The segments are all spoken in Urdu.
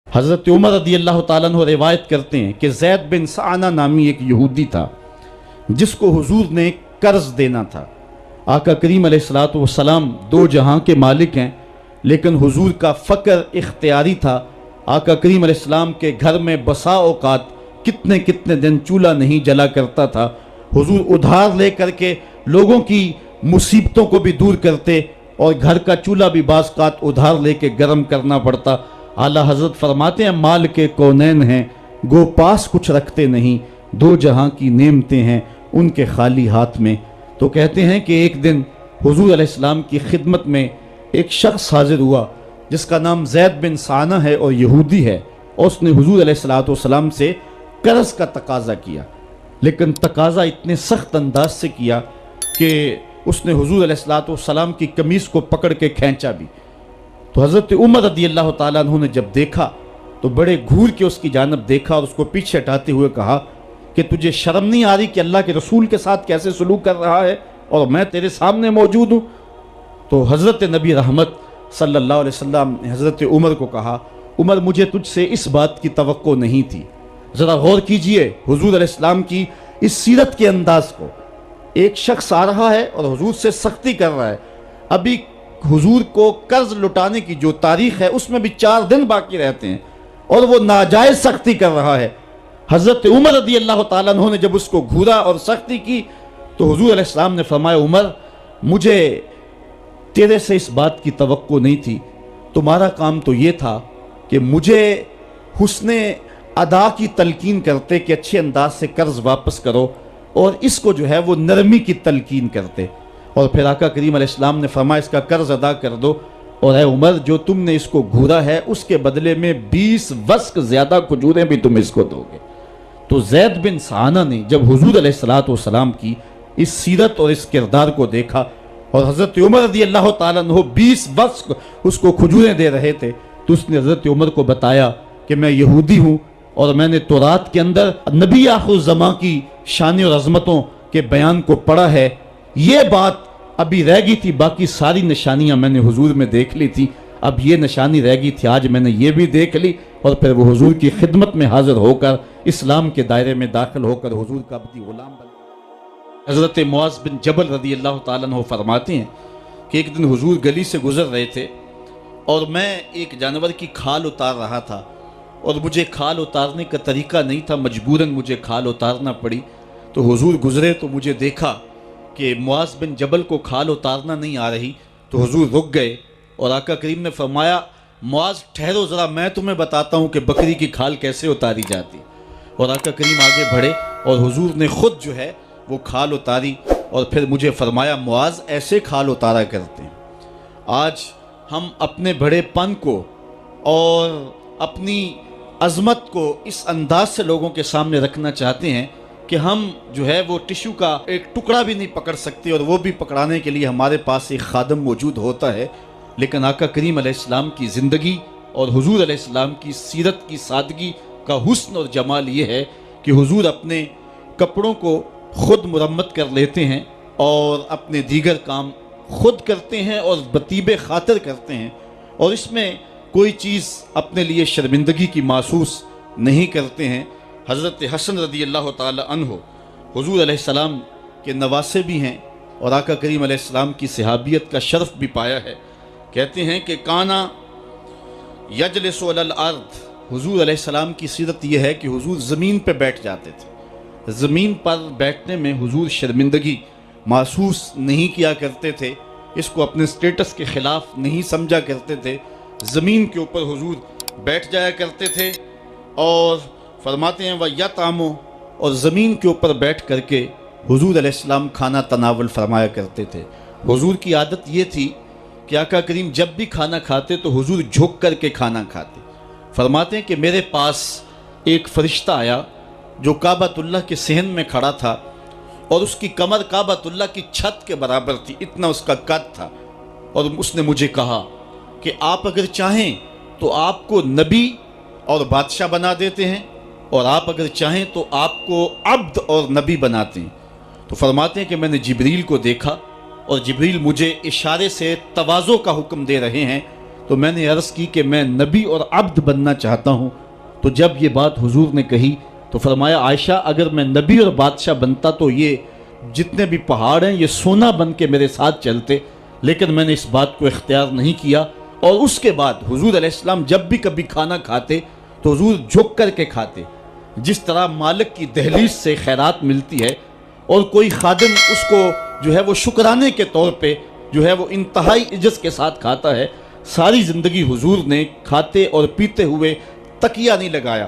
حضرت عمر رضی اللہ تعالیٰ عنہ روایت کرتے ہیں کہ زید بن سعانہ نامی ایک یہودی تھا جس کو حضور نے قرض دینا تھا۔ آقا کریم علیہ الصلوۃ والسلام دو جہاں کے مالک ہیں، لیکن حضور کا فقر اختیاری تھا۔ آقا کریم علیہ السلام کے گھر میں بسا اوقات کتنے دن چولہا نہیں جلا کرتا تھا۔ حضور ادھار لے کر کے لوگوں کی مصیبتوں کو بھی دور کرتے، اور گھر کا چولہا بھی بعض اوقات ادھار لے کے گرم کرنا پڑتا۔ اعلیٰ حضرت فرماتے ہیں مال کے کونین ہیں گو پاس کچھ رکھتے نہیں، دو جہاں کی نعمتیں ہیں ان کے خالی ہاتھ میں۔ تو کہتے ہیں کہ ایک دن حضور علیہ السلام کی خدمت میں ایک شخص حاضر ہوا جس کا نام زید بن سعانہ ہے اور یہودی ہے، اور اس نے حضور علیہ السلام سے قرض کا تقاضا کیا، لیکن تقاضا اتنے سخت انداز سے کیا کہ اس نے حضور علیہ السلام کی قمیص کو پکڑ کے کھینچا بھی۔ تو حضرت عمر رضی اللہ تعالیٰ عنہ نے جب دیکھا تو بڑے گھور کے اس کی جانب دیکھا اور اس کو پیچھے ہٹاتے ہوئے کہا کہ تجھے شرم نہیں آ رہی کہ اللہ کے رسول کے ساتھ کیسے سلوک کر رہا ہے اور میں تیرے سامنے موجود ہوں؟ تو حضرت نبی رحمت صلی اللہ علیہ وسلم نے حضرت عمر کو کہا، عمر مجھے تجھ سے اس بات کی توقع نہیں تھی۔ ذرا غور کیجئے حضور علیہ السلام کی اس سیرت کے انداز کو۔ ایک شخص آ رہا ہے اور حضور سے سختی کر رہا ہے، ابھی حضور کو قرض لٹانے کی جو تاریخ ہے اس میں بھی 4 دن باقی رہتے ہیں اور وہ ناجائز سختی کر رہا ہے۔ حضرت عمر رضی اللہ تعالیٰ عنہ نے جب اس کو گھورا اور سختی کی تو حضور علیہ السلام نے فرمایا، عمر مجھے تیرے سے اس بات کی توقع نہیں تھی، تمہارا کام تو یہ تھا کہ مجھے حسن ادا کی تلقین کرتے کہ اچھے انداز سے قرض واپس کرو، اور اس کو جو ہے وہ نرمی کی تلقین کرتے۔ اور پھر آقا کریم علیہ السلام نے فرمایا اس کا قرض ادا کر دو، اور اے عمر جو تم نے اس کو گھورا ہے اس کے بدلے میں 20 وسق زیادہ کھجوریں بھی تم اس کو دو گے۔ تو زید بن سعانہ نے جب حضور علیہ السلام کی اس سیرت اور اس کردار کو دیکھا، اور حضرت عمر رضی اللہ تعالیٰ عنہ 20 وسق اس کو کھجوریں دے رہے تھے، تو اس نے حضرت عمر کو بتایا کہ میں یہودی ہوں اور میں نے تورات کے اندر نبی آخر الزماں کی شان اور عظمتوں کے بیان کو پڑھا ہے، یہ بات ابھی رہ گئی تھی، باقی ساری نشانیاں میں نے حضور میں دیکھ لی تھی، اب یہ نشانی رہ گئی تھی، آج میں نے یہ بھی دیکھ لی۔ اور پھر وہ حضور کی خدمت میں حاضر ہو کر اسلام کے دائرے میں داخل ہو کر حضور کا عبدی غلام بن۔ حضرت معاذ بن جبل رضی اللہ تعالیٰ عنہ فرماتے ہیں کہ ایک دن حضور گلی سے گزر رہے تھے اور میں ایک جانور کی کھال اتار رہا تھا، اور مجھے کھال اتارنے کا طریقہ نہیں تھا، مجبوراً مجھے کھال اتارنا پڑی۔ تو حضور گزرے تو مجھے دیکھا کہ معاذ بن جبل کو کھال اتارنا نہیں آ رہی، تو حضور رک گئے اور آقا کریم نے فرمایا، معاذ ٹھہرو ذرا میں تمہیں بتاتا ہوں کہ بکری کی کھال کیسے اتاری جاتی۔ اور آقا کریم آگے بڑھے اور حضور نے خود جو ہے وہ کھال اتاری، اور پھر مجھے فرمایا، معاذ ایسے کھال اتارا کرتے ہیں۔ آج ہم اپنے بڑے پن کو اور اپنی عظمت کو اس انداز سے لوگوں کے سامنے رکھنا چاہتے ہیں کہ ہم جو ہے وہ ٹشو کا ایک ٹکڑا بھی نہیں پکڑ سکتے، اور وہ بھی پکڑانے کے لیے ہمارے پاس ایک خادم موجود ہوتا ہے۔ لیکن آقا کریم علیہ السلام کی زندگی اور حضور علیہ السلام کی سیرت کی سادگی کا حسن اور جمال یہ ہے کہ حضور اپنے کپڑوں کو خود مرمت کر لیتے ہیں اور اپنے دیگر کام خود کرتے ہیں اور بطیب خاطر کرتے ہیں، اور اس میں کوئی چیز اپنے لیے شرمندگی کی محسوس نہیں کرتے ہیں۔ حضرت حسن رضی اللہ تعالی عنہ حضور علیہ السلام کے نواسے بھی ہیں اور آقا کریم علیہ السلام کی صحابیت کا شرف بھی پایا ہے۔ کہتے ہیں کہ کانا یجلس علی الارض، حضور علیہ السلام کی سیرت یہ ہے کہ حضور زمین پہ بیٹھ جاتے تھے، زمین پر بیٹھنے میں حضور شرمندگی محسوس نہیں کیا کرتے تھے، اس کو اپنے سٹیٹس کے خلاف نہیں سمجھا کرتے تھے، زمین کے اوپر حضور بیٹھ جایا کرتے تھے، اور فرماتے ہیں وَيَطْعَمُ، اور زمین کے اوپر بیٹھ کر کے حضور علیہ السلام کھانا تناول فرمایا کرتے تھے۔ حضور کی عادت یہ تھی کہ آقا کریم جب بھی کھانا کھاتے تو حضور جھک کر کے کھانا کھاتے۔ فرماتے ہیں کہ میرے پاس ایک فرشتہ آیا جو کعبۃ اللہ کے صحن میں کھڑا تھا، اور اس کی کمر کعبۃ اللہ کی چھت کے برابر تھی، اتنا اس کا قد تھا، اور اس نے مجھے کہا کہ آپ اگر چاہیں تو آپ کو نبی اور بادشاہ بنا دیتے ہیں، اور آپ اگر چاہیں تو آپ کو عبد اور نبی بناتے ہیں۔ تو فرماتے ہیں کہ میں نے جبریل کو دیکھا، اور جبریل مجھے اشارے سے تواضع کا حکم دے رہے ہیں تو میں نے عرض کی کہ میں نبی اور عبد بننا چاہتا ہوں۔ تو جب یہ بات حضور نے کہی تو فرمایا عائشہ اگر میں نبی اور بادشاہ بنتا تو یہ جتنے بھی پہاڑ ہیں یہ سونا بن کے میرے ساتھ چلتے، لیکن میں نے اس بات کو اختیار نہیں کیا۔ اور اس کے بعد حضور علیہ السلام جب بھی کبھی کھانا کھاتے تو حضور جھک کر کے کھاتے، جس طرح مالک کی دہلیز سے خیرات ملتی ہے اور کوئی خادم اس کو جو ہے وہ شکرانے کے طور پہ جو ہے وہ انتہائی عجز کے ساتھ کھاتا ہے، ساری زندگی حضور نے کھاتے اور پیتے ہوئے تکیہ نہیں لگایا،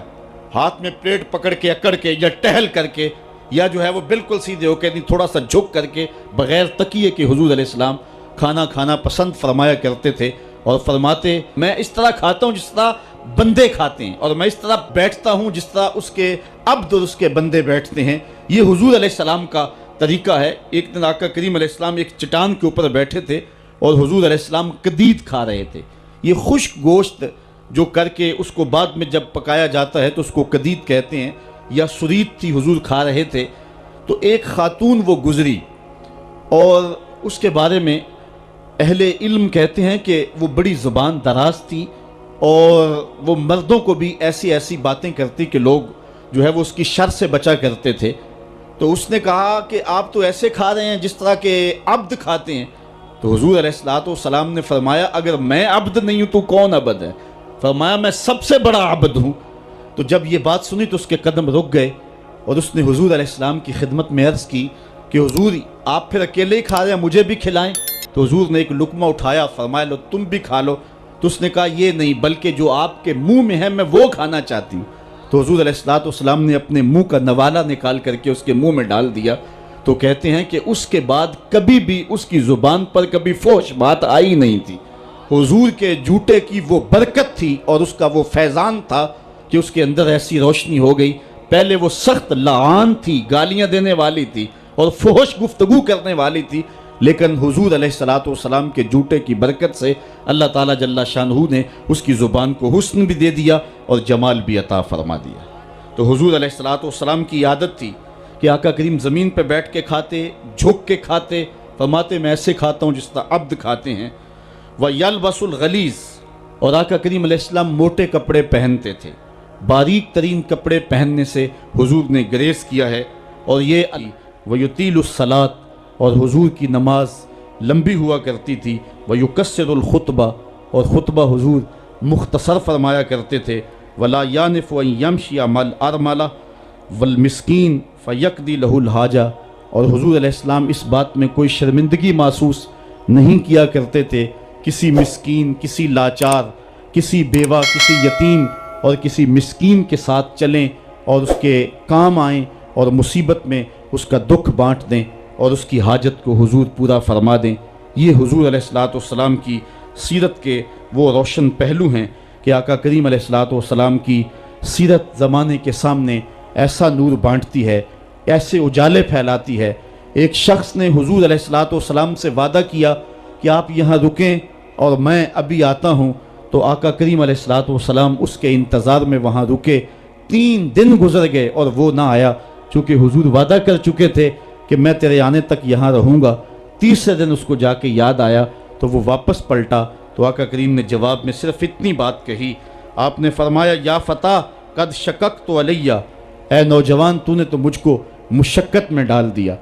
ہاتھ میں پلیٹ پکڑ کے اکڑ کے یا ٹہل کر کے یا جو ہے وہ بالکل سیدھے ہو کے نہیں، تھوڑا سا جھک کر کے بغیر تکیے کے حضور علیہ السلام کھانا کھانا پسند فرمایا کرتے تھے، اور فرماتے میں اس طرح کھاتا ہوں جس طرح بندے کھاتے ہیں، اور میں اس طرح بیٹھتا ہوں جس طرح اس کے عبد اور اس کے بندے بیٹھتے ہیں۔ یہ حضور علیہ السلام کا طریقہ ہے۔ ایک دن آقا کریم علیہ السلام ایک چٹان کے اوپر بیٹھے تھے اور حضور علیہ السلام قدید کھا رہے تھے۔ یہ خشک گوشت جو کر کے اس کو بعد میں جب پکایا جاتا ہے تو اس کو قدید کہتے ہیں، یا سرید تھی، حضور کھا رہے تھے۔ تو ایک خاتون وہ گزری اور اس کے بارے میں اہل علم کہتے ہیں کہ وہ بڑی زبان دراز تھی اور وہ مردوں کو بھی ایسی ایسی باتیں کرتی کہ لوگ جو ہے وہ اس کی شر سے بچا کرتے تھے۔ تو اس نے کہا کہ آپ تو ایسے کھا رہے ہیں جس طرح کے عبد کھاتے ہیں۔ تو حضور علیہ السلام نے فرمایا اگر میں عبد نہیں ہوں تو کون عبد ہے؟ فرمایا میں سب سے بڑا عبد ہوں۔ تو جب یہ بات سنی تو اس کے قدم رک گئے اور اس نے حضور علیہ السلام کی خدمت میں عرض کی کہ حضور آپ پھر اکیلے ہی کھا رہے ہیں، مجھے بھی کھلائیں۔ تو حضور نے ایک لقمہ اٹھایا، فرمایا لو تم بھی کھا لو۔ تو اس نے کہا یہ نہیں، بلکہ جو آپ کے منہ میں ہے میں وہ کھانا چاہتی ہوں۔ تو حضور علیہ السلام نے اپنے منہ کا نوالا نکال کر کے اس کے منہ میں ڈال دیا۔ تو کہتے ہیں کہ اس کے بعد کبھی بھی اس کی زبان پر کبھی فحش بات آئی نہیں تھی۔ حضور کے جوتے کی وہ برکت تھی اور اس کا وہ فیضان تھا کہ اس کے اندر ایسی روشنی ہو گئی۔ پہلے وہ سخت لعان تھی، گالیاں دینے والی تھی اور فحش گفتگو کرنے والی تھی، لیکن حضور علیہ السلام کے جوتے کی برکت سے اللہ تعالیٰ جل شانہ نے اس کی زبان کو حسن بھی دے دیا اور جمال بھی عطا فرما دیا۔ تو حضور علیہ السلام کی عادت تھی کہ آقا کریم زمین پہ بیٹھ کے کھاتے، جھک کے کھاتے، فرماتے میں ایسے کھاتا ہوں جس طرح عبد کھاتے ہیں۔ وَيَلْبَسُ الْغَلِيظ، اور آقا کریم علیہ السلام موٹے کپڑے پہنتے تھے، باریک ترین کپڑے پہننے سے حضور نے گریز کیا ہے۔ اور یہ وَيُطِيلُ الصَّلَاةَ، اور حضور کی نماز لمبی ہوا کرتی تھی۔ وَيُقَصِّرُ الْخُطْبَةَ، اور خطبہ حضور مختصر فرمایا کرتے تھے۔ وَلَا يَعْنِفُ أَن يَمْشِيَ مَعَ الْأَرْمَلَةِ وَالْمِسْكِينِ فَيَقْضِي لَهُ الْحَاجَةَ، اور حضور علیہ السلام اس بات میں کوئی شرمندگی محسوس نہیں کیا کرتے تھے کسی مسکین، کسی لاچار، کسی بیوہ، کسی یتیم اور کسی مسکین کے ساتھ چلیں اور اس کے کام آئیں اور مصیبت میں اس کا دکھ بانٹ دیں اور اس کی حاجت کو حضور پورا فرما دیں۔ یہ حضور علیہ السلام کی سیرت کے وہ روشن پہلو ہیں کہ آقا کریم علیہ السلام کی سیرت زمانے کے سامنے ایسا نور بانٹتی ہے، ایسے اجالے پھیلاتی ہے۔ ایک شخص نے حضور علیہ السلام سے وعدہ کیا کہ آپ یہاں رکیں اور میں ابھی آتا ہوں، تو آقا کریم علیہ السلام اس کے انتظار میں وہاں رکے۔ 3 دن گزر گئے اور وہ نہ آیا، چونکہ حضور وعدہ کر چکے تھے کہ میں تیرے آنے تک یہاں رہوں گا۔ تیسرے دن اس کو جا کے یاد آیا تو وہ واپس پلٹا، تو آقا کریم نے جواب میں صرف اتنی بات کہی، آپ نے فرمایا یا فتح قد شککت علیہ، اے نوجوان تو نے تو مجھ کو مشقت میں ڈال دیا۔